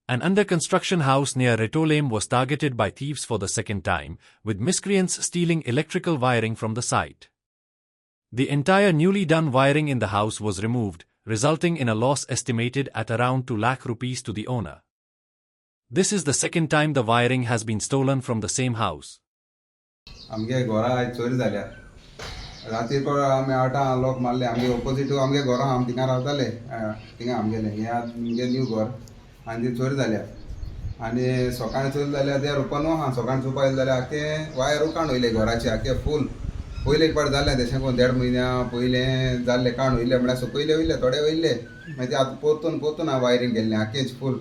An under-construction house near Raitollem was targeted by thieves for the second time, with miscreants stealing electrical wiring from the site. The entire newly done wiring in the house was removed, resulting in a loss estimated at around 2 lakh rupees to the owner. This is the second time the wiring has been stolen from the same house. आमगे घरा आज चोरी जाल्या राती को आमी 8 लोक मारले आमगे ऑपोजिट आमगे घरा आम थिंगा रावताले थिंगा आमगेले हे आमगे न्यू घर आनी ती चोरी जाल्या आनी सकाळी चोरी जाल्या ते रुपन हा सकाळी चोपायले जाल्यार आखे वायर काण वयले घराचे आखे फूल पयले एक पाट जालें तशें कोण 1.5 म्हयन्या पयले जाल्ले काण वयले म्हळ्यार सकयले वयले थोडे वयले मागीर आतां पोतून वायरींग केल्लें आखेच फूल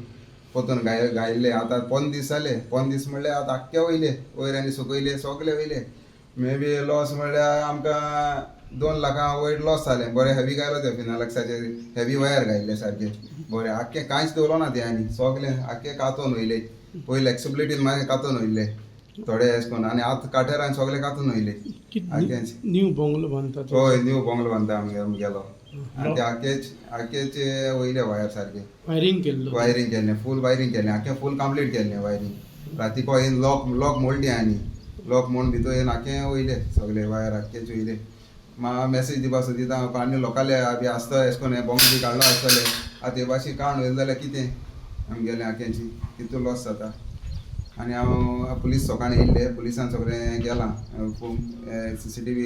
पोतून गायल्ले आतां 5 दीस जाले 5 दीस म्हणल्यार आतां आख्खे वयले वयर आनी सकयले सगळे वयले मे बी लॉस म्हणल्यार आमकां 2 लाखां वयर लॉस जालें बरें हेवी गायलो ते फिनालक्साचे हेवी वायर घायल्ले सारके बरें आख्खें कांयच दवरलो ना ते आनी सगळे आख्खे कातून वयले पयले एक्सिबिलिटीन मागीर कातून वयले थोडे अशें करून आनी आतां काटेरान सगळे कातून वयले न्यू बंगलो बांदता हय न्यू बंगलो बांदता आमगेलो आनी ते आखेच वयले वायर सारके वायरींग केल्लें फूल वायरींग केल्लें आख्खें फूल कंप्लीट केल्लें वायरींग राती को येन लॉक मोडली आनी लॉक मोडून भितर येवन आख्खें वयले सगळे वायर आख्खेच वयले मॅसेज दिवपा सोदिता आनी लोकांले बी आसता अशें करून हें बॉम्ब बी काडलो आसतले आतां हे भाशेन काण वयले जाल्यार कितें आमगेलें आख्यांची कितू लॉस जाता आनी हांव पुलीस सकाळीं येयल्ले पुलिसान सगळें गेलां CCTV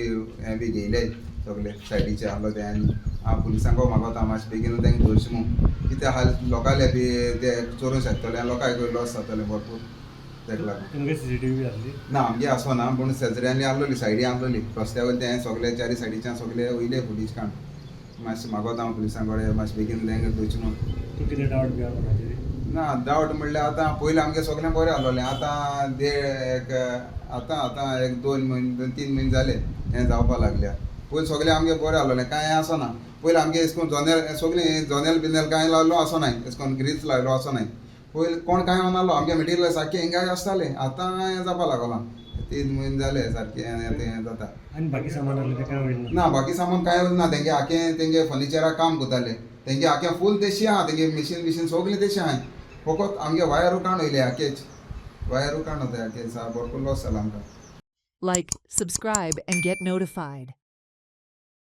हें बी घेयले सगळे सायडीचे आहलो ते आनी हांव पुलिसांक मागोता मातशें बेगीन तेंकां धरचें म्हूण कितें लोकांले बी ते चोरूंक शकतले आनी लोकांक लॉस जातले भरपूर तेका लागून CCTV ना आमगे आसोना पूण शेजऱ्यांनी आहलोली सायडी आहलोली रस्त्या वयले तें सगळे चारी सायडीच्यान सगळे वयले पुलीस काण मातशें मागोता हांव पुलिसां कडेन मातशें बेगीन तेंकां धरचें म्हूण कितें डावट बी आसा ना डावट म्हणल्यार आतां पयलीं आमगे सगळें बरें आहलोलें आतां आतां एक 2 म्हयने 3 म्हयने जाले हें जावपा लागल्या पयलीं सगळें आमगे बरें आहलोलें कांय आसना पयलीं आमगे अशें करून सगळीं जनेल बिनेल कांय लायलो आसनाय अशें करून ग्रीज लायलो आसनाय पयलीं कोण कांय म्हणनालो आमगे मटेरियल सारकें हिंगा आसतालें आतां हें जावपा लागलां 3 म्हयने जाले सारकें हें जाता आनी बाकी सामान आहलें तें कांय वयलें ना बाकी सामान कांय ना तेंगे आखें तेंगे फर्निचराक काम कोताले तेंगे आखें फूल तेशी आहा तेंगे मशीन सगळें तेशी आहाय फकत आमगे वायरू काण वयले आखेच वायरू काण होते आखे भरपूर लॉस जाला आमकां Like, subscribe, and get notified.